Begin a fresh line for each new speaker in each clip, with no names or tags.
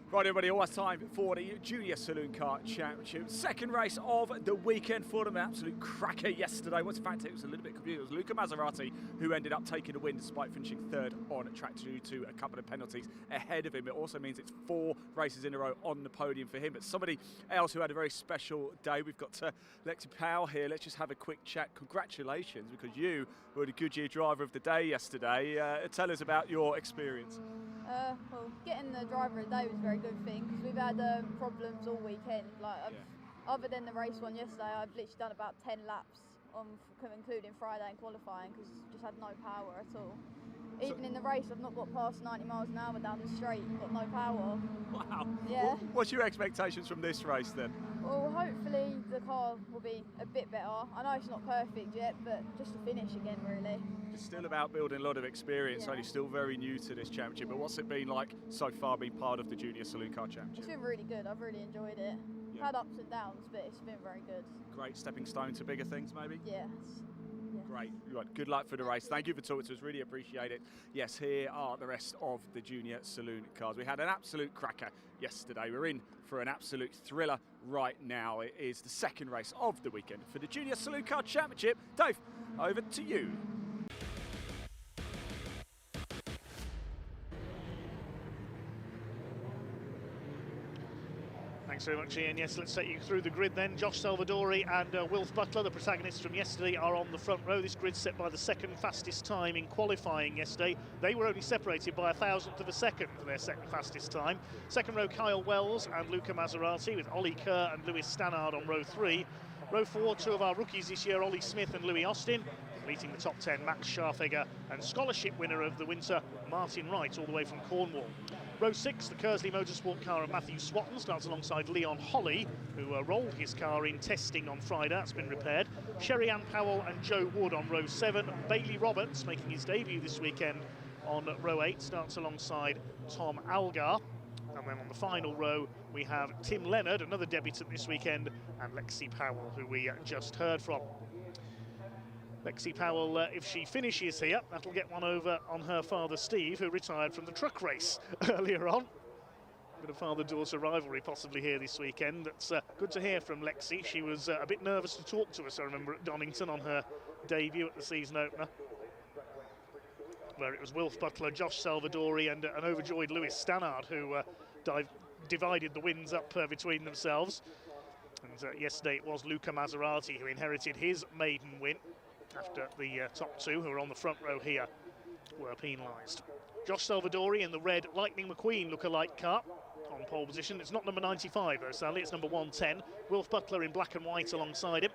Right, everybody, almost time for the Junior Saloon Car Championship. Second race of the weekend for them. An absolute cracker yesterday. Well, in fact, it was a little bit confusing. It was Luca Maserati who ended up taking the win despite finishing third on track due to a couple of penalties ahead of him. It also means it's 4 races in a row on the podium for him. But somebody else who had a very special day. We've got Lexi Powell here. Let's just have a quick chat. Congratulations, because you were the Goodyear driver of the day yesterday. Tell us about your experience.
Well, getting the driver of the day was a very good thing because we've had problems all weekend. Other than the race one yesterday, I've literally done about 10 laps, including Friday and qualifying, because just had no power at all. Even in the race, I've not got past 90 miles an hour down the straight and got no power.
Wow.
Yeah.
What's your expectations from this race then?
Well, hopefully the car will be a bit better. I know it's not perfect yet, but just to finish again, really.
It's still about building a lot of experience,
yeah.
Only still very new to this championship, but what's it been like so far being part of the Junior Saloon Car Championship?
It's been really good. I've really enjoyed it.
Yeah.
Had ups and downs, but it's been very good.
Great stepping stone to bigger things, maybe?
Yes.
Great. Right. Good luck for the race. Thank you for talking to us. Really appreciate it. Yes, here are the rest of the Junior Saloon cars. We had an absolute cracker yesterday. We're in for an absolute thriller right now. It is the second race of the weekend for the Junior Saloon Car Championship. Dave, over to you.
Thanks very much, Ian. Yes, let's take you through the grid then. Josh Salvadori and Wilf Butler, the protagonists from yesterday, are on the front row. This grid's set by the second fastest time in qualifying yesterday. They were only separated by 1,000th of a second for their second fastest time. Second row, Kyle Wells and Luca Maserati, with Ollie Kerr and Lewis Stannard on row 3. Row 4, 2 of our rookies this year, Ollie Smith and Louis Austin. Completing the top 10, Max Scharfegger, and scholarship winner of the winter, Martin Wright, all the way from Cornwall. Row 6, the Kersley Motorsport car of Matthew Swatton starts alongside Leon Holly, who rolled his car in testing on Friday. That's been repaired. Sherry Ann Powell and Joe Wood on row 7. Bailey Roberts, making his debut this weekend on row 8, starts alongside Tom Algar. And then on the final row, we have Tim Leonard, another debutant this weekend, and Lexi Powell, who we just heard from. Lexi Powell, if she finishes here, that'll get one over on her father Steve, who retired from the truck race earlier on. Bit of father-daughter rivalry possibly here this weekend. It's good to hear from Lexi. She was a bit nervous to talk to us, I remember, at Donington on her debut at the season opener, where it was Wilf Butler, Josh Salvadori and an overjoyed Lewis Stannard who divided the wins up between themselves. And yesterday it was Luca Maserati who inherited his maiden win after the top 2, who are on the front row here, were penalised. Josh Salvadori in the red Lightning McQueen look-alike car on pole position. It's not number 95 though, sadly, it's number 110. Wilf Butler in black and white alongside him.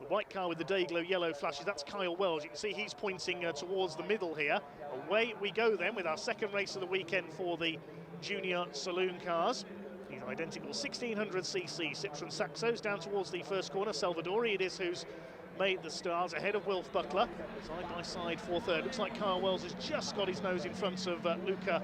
The white car with the Dayglow yellow flashes, that's Kyle Wells. You can see he's pointing towards the middle here. Away we go then with our second race of the weekend for the Junior Saloon cars. These identical 1600cc Citroen Saxos down towards the first corner. Salvadori it is who's made the stars ahead of Wilf Butler. Side by side for third. Looks like Kyle Wells has just got his nose in front of Luca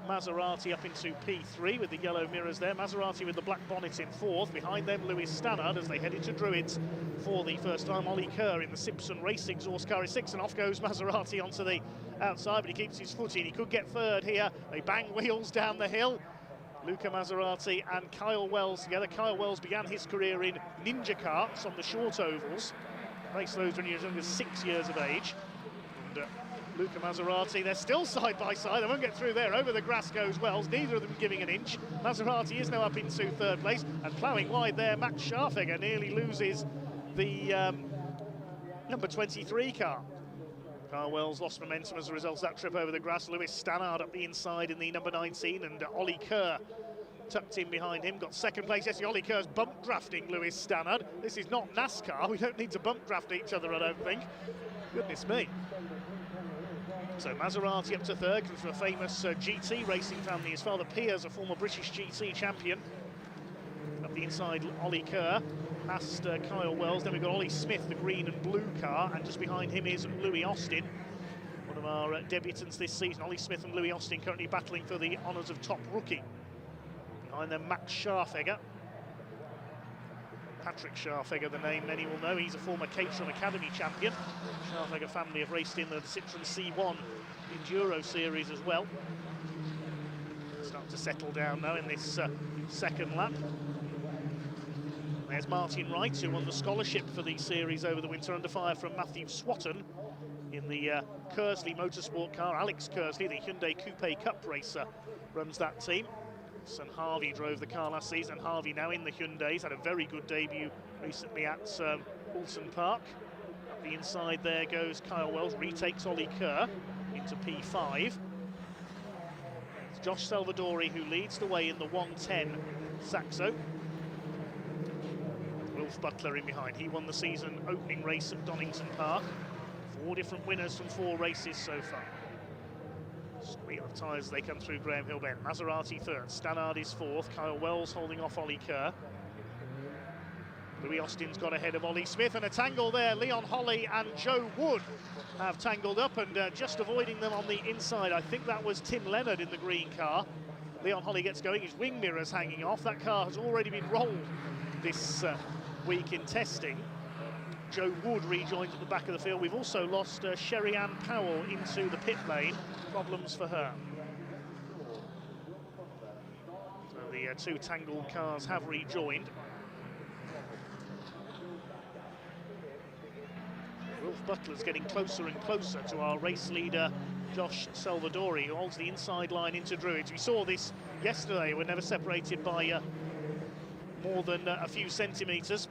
Maserati up into P3 with the yellow mirrors there. Maserati with the black bonnet in fourth. Behind them, Lewis Stannard as they head into Druids for the first time. Ollie Kerr in the Simpson Race exhaust car is 6, and off goes Maserati onto the outside, but he keeps his foot in. He could get third here. They bang wheels down the hill. Luca Maserati and Kyle Wells together. Kyle Wells began his career in Ninja Karts on the short ovals. Raced those when he was only 6 years of age. And Luca Maserati, they're still side by side. They won't get through there. Over the grass goes Wells, neither of them giving an inch. Maserati is now up into third place, and ploughing wide there, Max Scharfegger nearly loses the number 23 car. Kyle Wells lost momentum as a result of that trip over the grass. Lewis Stannard up the inside in the number 19, and Ollie Kerr tucked in behind him, got second place. Yes, Ollie Kerr's bump drafting Lewis Stannard. This is not NASCAR. We don't need to bump draft each other, I don't think. Goodness me. So Maserati up to third, comes from a famous GT racing family. His father Piers, a former British GT champion. Up the inside, Ollie Kerr, past Kyle Wells. Then we've got Ollie Smith, the green and blue car, and just behind him is Louis Austin, one of our debutants this season. Ollie Smith and Louis Austin currently battling for the honours of top rookie. Behind them, Max Scharfegger. Patrick Scharfegger, the name many will know. He's a former Caterham Academy champion. Scharfegger family have raced in the Citroen C1 Enduro series as well. Start to settle down now in this second lap. There's Martin Wright, who won the scholarship for the series over the winter, under fire from Matthew Swatton in the Kersley Motorsport car. Alex Kersley, the Hyundai Coupe Cup racer, runs that team. St Harvey drove the car last season. Harvey now in the Hyundais, had a very good debut recently at Alton Park. Up the inside there goes Kyle Wells, retakes Ollie Kerr into P5. It's Josh Salvadori who leads the way in the 110 Saxo. Wilf Butler in behind. He won the season opening race at Donington Park. 4 different winners from 4 races so far. Squeal of tyres as they come through Graham Hill Bend. Maserati third, Stannard is fourth, Kyle Wells holding off Ollie Kerr. Louis Austin's got ahead of Ollie Smith, and a tangle there. Leon Holly and Joe Wood have tangled up, and just avoiding them on the inside. I think that was Tim Leonard in the green car. Leon Holly gets going, his wing mirror's hanging off. That car has already been rolled this week in testing. Joe Wood rejoins at the back of the field. We've also lost Sherry Ann Powell into the pit lane. Problems for her. So the 2 tangled cars have rejoined. Wilf Butler's getting closer and closer to our race leader, Josh Salvadori, who holds the inside line into Druids. We saw this yesterday. We're never separated by more than a few centimetres.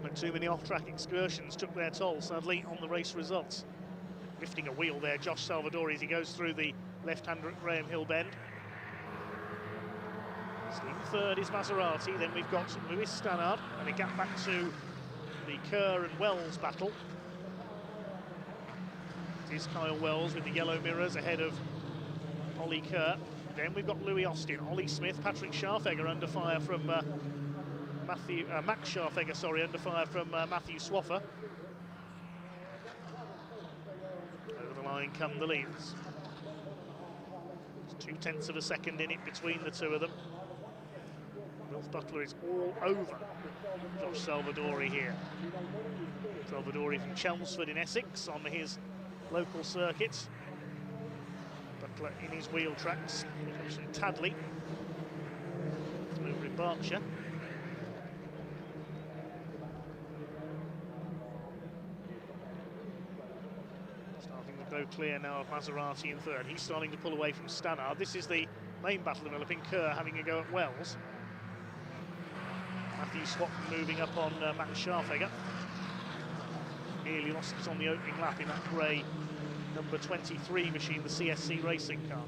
But too many off-track excursions took their toll, sadly, on the race results. Lifting a wheel there, Josh Salvadori, as he goes through the left-hander at Graham Hill Bend. Still third is Maserati, then we've got Lewis Stannard, and a gap back to the Kerr and Wells battle. It is Kyle Wells with the yellow mirrors ahead of Ollie Kerr. Then we've got Louis Austin, Ollie Smith, Patrick Scharfegger under fire from Max Scharfegger, sorry, under fire from Matthew Swaffer. Over the line come the leaders. There's 0.2 of a second in it between the 2 of them. Wilf Butler is all over Josh Salvadori here. Salvadori from Chelmsford in Essex on his local circuit. Butler in his wheel tracks. He comes from Tadley, over in Berkshire. Go clear now of Maserati in third. He's starting to pull away from Stannard. This is the main battle developing. Kerr having a go at Wells. Matthew Swatton moving up on Max Scharfegger. Nearly lost it on the opening lap in that grey number 23 machine, the CSC racing car.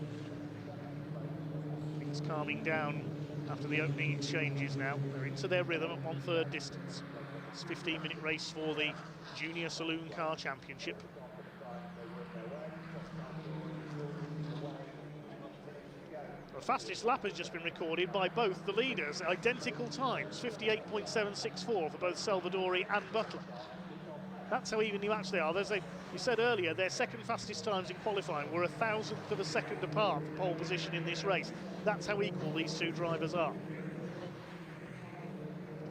Things calming down after the opening exchanges now. They're into their rhythm at 1/3 distance. It's a 15-minute race for the Junior Saloon Car Championship. The fastest lap has just been recorded by both the leaders, identical times, 58.764 for both Salvadori and Butler. That's how evenly matched they are. You said earlier, their second fastest times in qualifying were 1/1000th of a second apart for pole position in this race. That's how equal these 2 drivers are.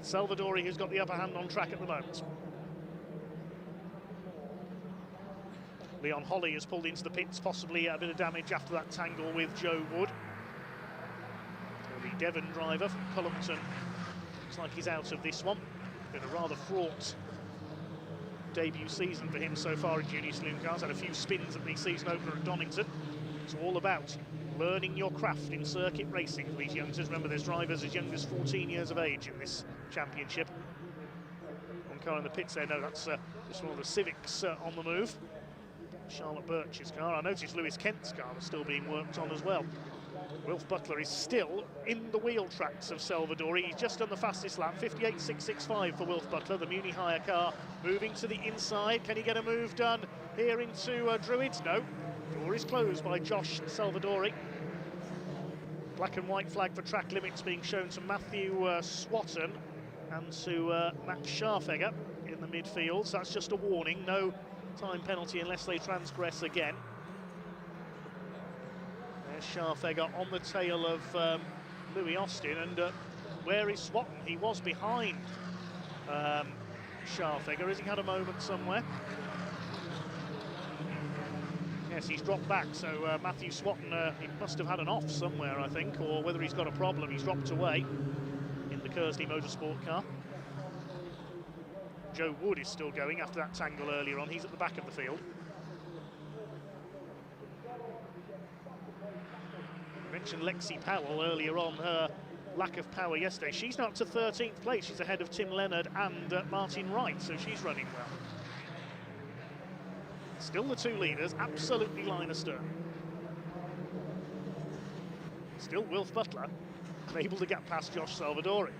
Salvadori, who's got the upper hand on track at the moment. Leon Holly has pulled into the pits, possibly a bit of damage after that tangle with Joe Wood. The Devon driver from Cullompton looks like he's out of this one. Been a rather fraught debut season for him so far in Junior Saloon Cars. Had a few spins at the season opener at Donington. It's all about learning your craft in circuit racing for these youngsters. Remember, there's drivers as young as 14 years of age in this championship. One car in the pits there, no, that's just one of the Civics on the move. Charlotte Birch's car. I noticed Lewis Kent's car was still being worked on as well. Wilf Butler is still in the wheel tracks of Salvadori. He's just done the fastest lap, 58.665 for Wilf Butler, the Muni Hire car, moving to the inside. Can he get a move done here into Druids? No. Door is closed by Josh Salvadori. Black and white flag for track limits being shown to Matthew Swatton and to Max Scharfegger in the midfield. So that's just a warning, no time penalty unless they transgress again. Scharfegger on the tail of Louis Austin, and where is Swatton? He was behind Scharfegger. Has he had a moment somewhere? Yeah, Yes, he's dropped back, so Matthew Swatton, he must have had an off somewhere, I think, or whether he's got a problem, he's dropped away in the Kersley Motorsport car. Joe Wood is still going after that tangle earlier on. He's at the back of the field. I mentioned Lexi Powell earlier on, her lack of power yesterday. She's now up to 13th place. She's ahead of Tim Leonard and Martin Wright, so she's running well. Still the two leaders, absolutely line astern. Still Wilf Butler, unable to get past Josh Salvadori.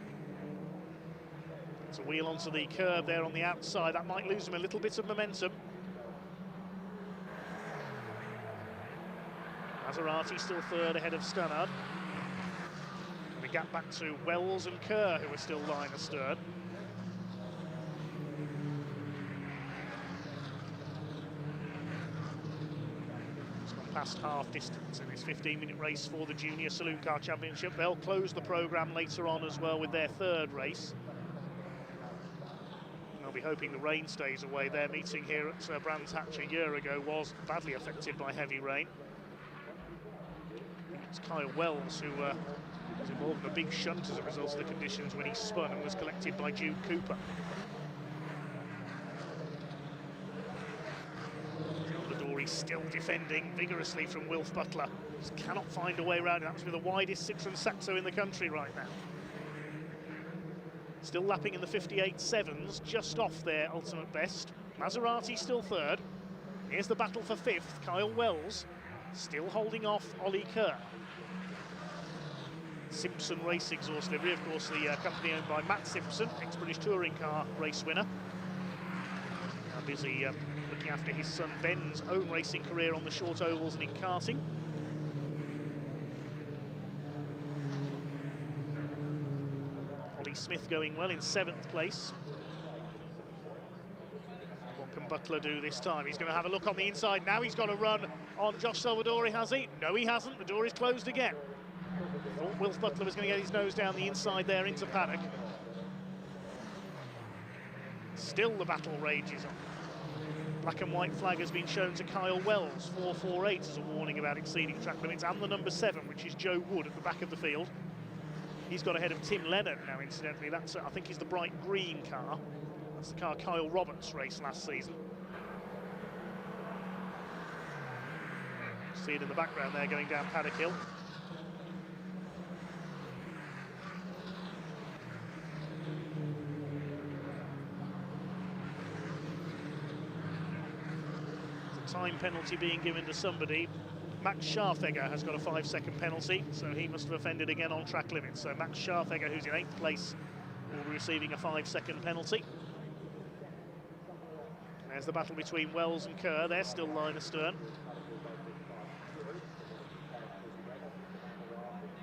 It's a wheel onto the curb there on the outside. That might lose him a little bit of momentum. Maserati still third ahead of Stannard. And the gap back to Wells and Kerr, who are still line astern. It's gone past half distance in this 15-minute race for the Junior Saloon Car Championship. They'll close the programme later on as well with their third race. I'll be hoping the rain stays away. Their meeting here at Brands Hatch a year ago was badly affected by heavy rain. It's Kyle Wells who was involved in a big shunt as a result of the conditions when he spun and was collected by Jude Cooper. Salvadori still defending vigorously from Wilf Butler. Just cannot find a way around it. That must be the widest Citroen Saxo in the country right now. Still lapping in the 58.7s, just off their ultimate best. Maserati still third. Here's the battle for fifth. Kyle Wells still holding off Ollie Kerr. Simpson Race Exhaust Livery, of course, the company owned by Matt Simpson, ex-British Touring Car race winner. Now busy looking after his son Ben's own racing career on the short ovals and in karting. Smith going well in 7th place. What can Butler do this time? He's going to have a look on the inside. Now he's got to run on Josh Salvadori, has he? No, he hasn't. The door is closed again. Thought Wilf Butler was going to get his nose down the inside there into paddock. Still the battle rages on. Black and white flag has been shown to Kyle Wells, 448 as a warning about exceeding track limits, and the number 7, which is Joe Wood at the back of the field. He's got ahead of Tim Leonard now, incidentally. That's, I think, he's the bright green car. That's the car Kyle Roberts raced last season. See it in the background there going down Paddock Hill. There's a time penalty being given to somebody. Max Scharfegger has got a 5-second penalty, so he must have offended again on track limits. So Max Scharfegger, who's in 8th place, will be receiving a 5-second penalty. There's the battle between Wells and Kerr. They're still line astern.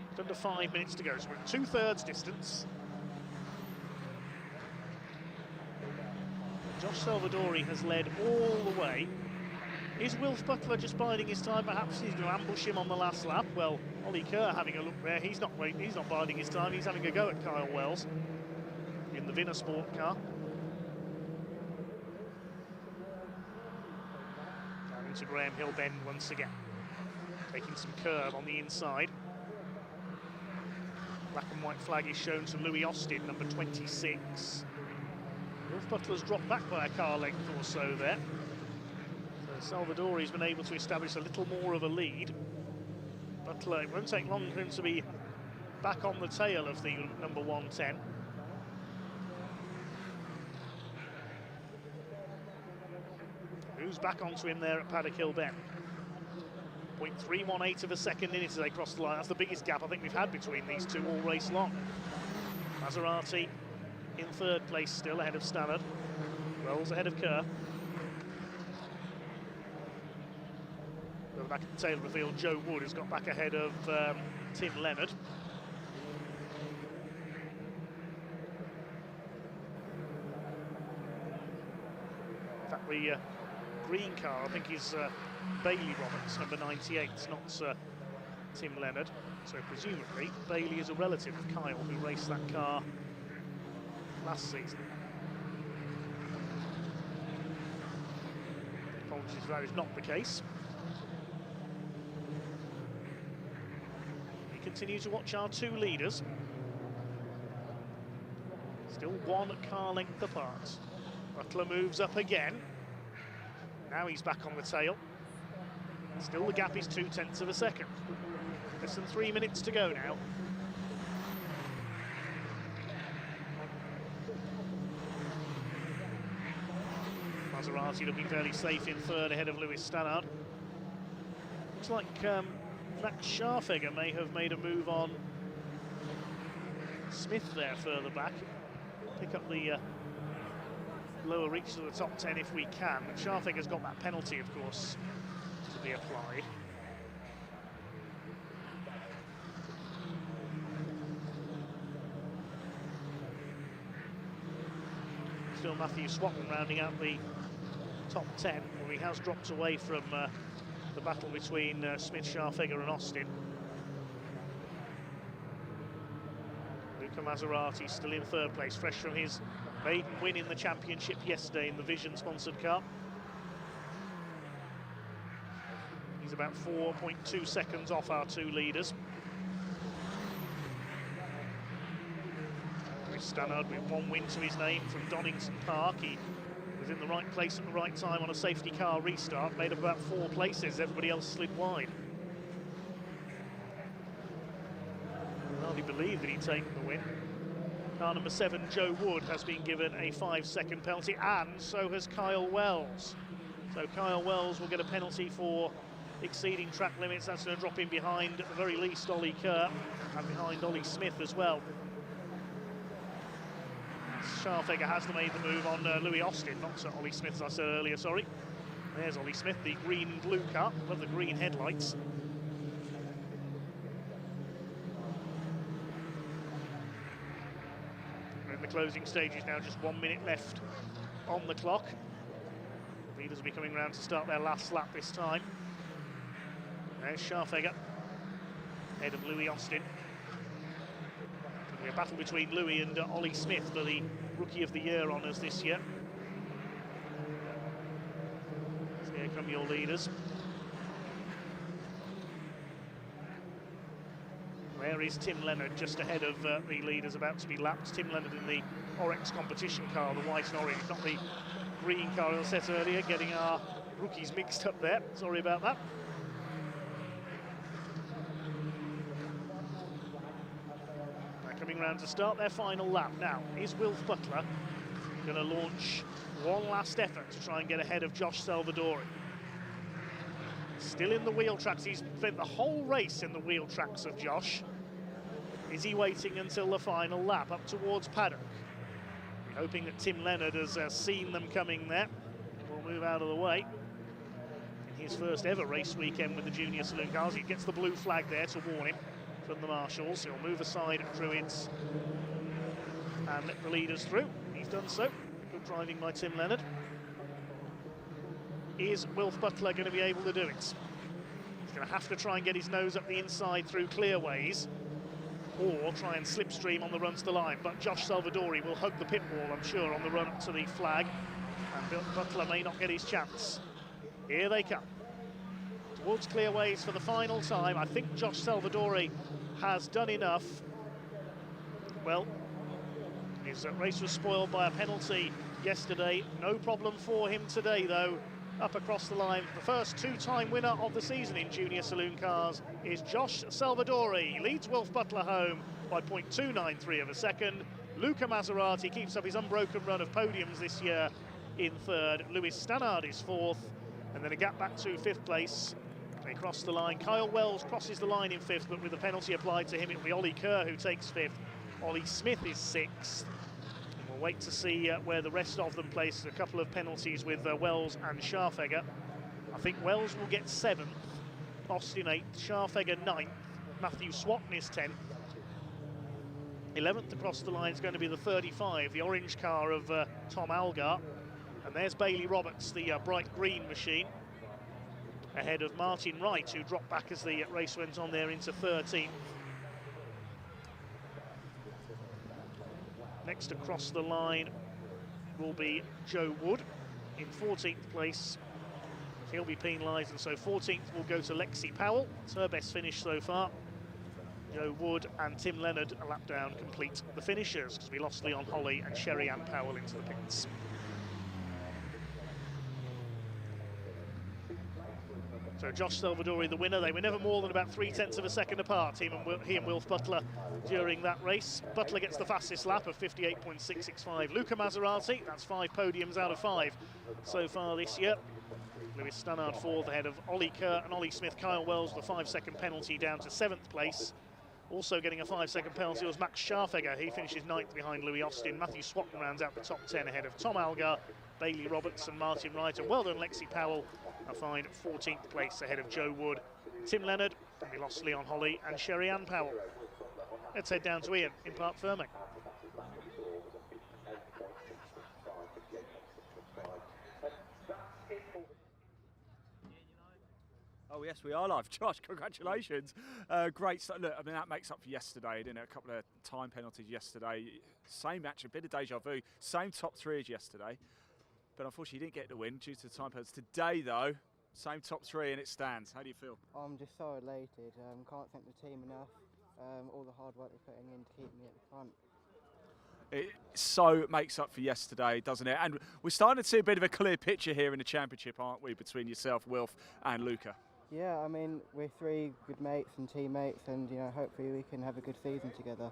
It's under 5 minutes to go, so we're at 2/3 distance. Josh Salvadori has led all the way. Is Wilf Butler just biding his time? Perhaps he's going to ambush him on the last lap. Well, Ollie Kerr having a look there. He's not biding his time. He's having a go at Kyle Wells in the Vinner Sport car. Now into Graham Hill Bend once again. Taking some curve on the inside. Black and white flag is shown to Louis Austin, number 26. Wilf Butler's dropped back by a car length or so there. Salvadori's been able to establish a little more of a lead. Butler, it won't take long for him to be back on the tail of the number 110. Who's back onto him there at Paddock Hill Bend? 0.318 of a second in it as they cross the line. That's the biggest gap I think we've had between these two all race long. Maserati in 3rd place still, ahead of Stannard. Wells ahead of Kerr. Back at the tail of the field, Joe Wood has got back ahead of Tim Leonard. In fact, the green car, I think, is Bailey Roberts, number 98, not Tim Leonard. So presumably, Bailey is a relative of Kyle, who raced that car last season. Apologies if that is not the case. continue to watch our two leaders. Still 1 car length apart. Butler moves up again. Now he's back on the tail. Still the gap is 0.2 of a second. Less than 3 minutes to go now. Maserati looking fairly safe in third ahead of Lewis Stannard. Looks like Max Scharfegger may have made a move on Smith there further back. Pick up the lower reaches of the top 10 if we can. But Scharfegger's got that penalty, of course, to be applied. Still Matthew Swatton rounding out the top 10, where he has dropped away from the battle between Smith, Scharfegger and Austin. Luca Maserati still in third place, fresh from his maiden win in the championship yesterday in the Vision-sponsored car. He's about 4.2 seconds off our two leaders. Stannard with 1 win to his name from Donington Park. He was in the right place at the right time on a safety car restart, made up about 4 places. Everybody else slid wide. Hardly believe that he'd taken the win. Car number 7, Joe Wood, has been given a 5-second penalty, and so has Kyle Wells. So Kyle Wells will get a penalty for exceeding track limits. That's going to drop in behind, at the very least, Ollie Kerr, and behind Ollie Smith as well. Scharfegger has made the move on Louis Austin, not Sir Ollie Smith, as I said earlier, sorry. There's Ollie Smith, the green and blue car, with the green headlights. We're in the closing stages now, just 1 minute left on the clock. Leaders will be coming round to start their last lap this time. There's Scharfegger, ahead of Louis Austin. A battle between Louis and Ollie Smith for the Rookie of the Year honours this year. So here come your leaders. Where is Tim Leonard? Just ahead of the leaders about to be lapped. Tim Leonard in the Orex competition car, the white and orange, not the green car I said earlier, getting our rookies mixed up there. Sorry about that. Coming round to start their final lap. Now, is Wilf Butler going to launch one last effort to try and get ahead of Josh Salvadori? Still in the wheel tracks. He's spent the whole race in the wheel tracks of Josh. Is he waiting until the final lap up towards paddock? Hoping that Tim Leonard has seen them coming there. Will move out of the way. In his first ever race weekend with the Junior Saloon cars, he gets the blue flag there to warn him from the marshals. He'll move aside Druids and let the leaders through. He's done so. Good driving by Tim Leonard. Is Wilf Butler going to be able to do it? He's going to have to try and get his nose up the inside through Clearways, or try and slipstream on the run to the line. But Josh Salvadori will hug the pit wall, I'm sure, on the run up to the flag, and Butler may not get his chance. Here they come towards Clearways for the final time. I think Josh Salvadori has done enough. Well, his race was spoiled by a penalty yesterday. No problem for him today, though. Up across the line, the first 2-time winner of the season in Junior Saloon cars is Josh Salvadori. He leads Wilf Butler home by 0.293 of a second. Luca Maserati keeps up his unbroken run of podiums this year in third. Lewis Stannard is fourth, and then a gap back to 5th place. They cross the line. Kyle Wells crosses the line in 5th, but with the penalty applied to him, it'll be Ollie Kerr who takes 5th. Ollie Smith is 6th. And we'll wait to see where the rest of them place. A couple of penalties with Wells and Scharfegger. I think Wells will get 7th, Austin 8th, Scharfegger 9th, Matthew Swatton is 10th. 11th across the line is going to be the 35, the orange car of Tom Algar. And there's Bailey Roberts, the bright green machine, ahead of Martin Wright, who dropped back as the race went on there into 13th. Next across the line will be Joe Wood in 14th place. He'll be penalised, and so 14th will go to Lexi Powell. It's her best finish so far. Joe Wood and Tim Leonard, a lap down, complete the finishers, because we lost Leon Holly and Sherry Ann Powell into the pits. So Josh Salvadori, the winner. They were never more than about 0.3 of a second apart, he and Wilf Butler, during that race. Butler gets the fastest lap of 58.665. Luca Maserati, that's 5 podiums out of 5 so far this year. Lewis Stannard fourth ahead of Ollie Kerr and Ollie Smith. Kyle Wells with a 5-second penalty down to 7th place. Also getting a 5-second penalty was Max Scharfegger. He finishes 9th behind Louis Austin. Matthew Swatton rounds out the top 10 ahead of Tom Algar, Bailey Roberts and Martin Wright. And well done Lexi Powell, a fine 14th place ahead of Joe Wood, Tim Leonard, and we lost Leon Holly and Sherry Ann Powell. Let's head down to Ian in Parc Ferme.
Oh yes, we are live. Josh, congratulations. Great stuff. Look, I mean, that makes up for yesterday, didn't it? A couple of time penalties yesterday. Same match, a bit of deja vu. Same top 3 as yesterday. But unfortunately, you didn't get the win due to the time penalties. Today, though, same top 3 and it stands. How do you feel?
I'm just so elated. Can't thank the team enough. All the hard work they're putting in to keep me at the front.
It so makes up for yesterday, doesn't it? And we're starting to see a bit of a clear picture here in the championship, aren't we, between yourself, Wilf, and Luca?
Yeah, I mean, we're 3 good mates and teammates, and hopefully we can have a good season together.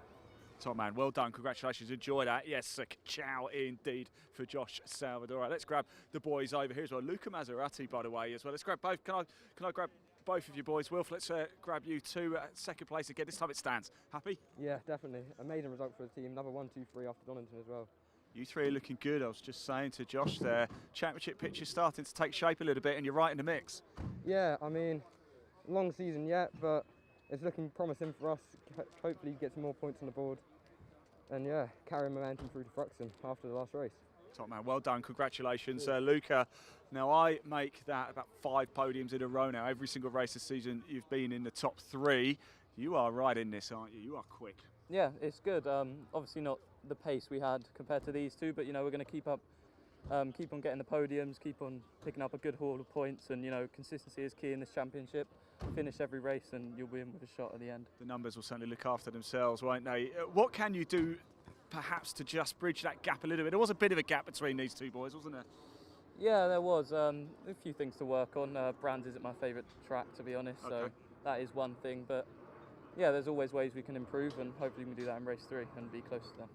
Top man, well done, congratulations, enjoy that. Yes, ciao indeed for Josh Salvador. Right, let's grab the boys over here as well. Luca Maserati, by the way, as well. Let's grab both. Can I grab both of you boys? Wilf, let's grab you 2 second place again. This time it stands. Happy?
Yeah, definitely. Amazing result for the team. Another 1, 2, 3 after Donington as well.
You 3 are looking good. I was just saying to Josh there, championship picture starting to take shape a little bit and you're right in the mix.
Yeah, I mean, long season yet, but it's looking promising for us. Hopefully get some more points on the board. And yeah, carry momentum through to Fruxton after the last race.
Top man, well done, congratulations. Luca, now I make that about 5 podiums in a row now. Every single race this season you've been in the top 3. You are right in this, aren't you? You are quick.
Yeah, it's good. Obviously not the pace we had compared to these two, but we're going to keep up, keep on getting the podiums, keep on picking up a good haul of points, and consistency is key in this championship. Finish every race and you'll win with a shot at the end. The
numbers will certainly look after themselves, won't they? What can you do perhaps to just bridge that gap a little bit? There was a bit of a gap between these 2 boys, wasn't there?
Yeah, there was a few things to work on. Brands isn't my favourite track, to be honest, so that is one thing, but yeah, there's always ways we can improve, and hopefully we can do that in race 3 and be close to them.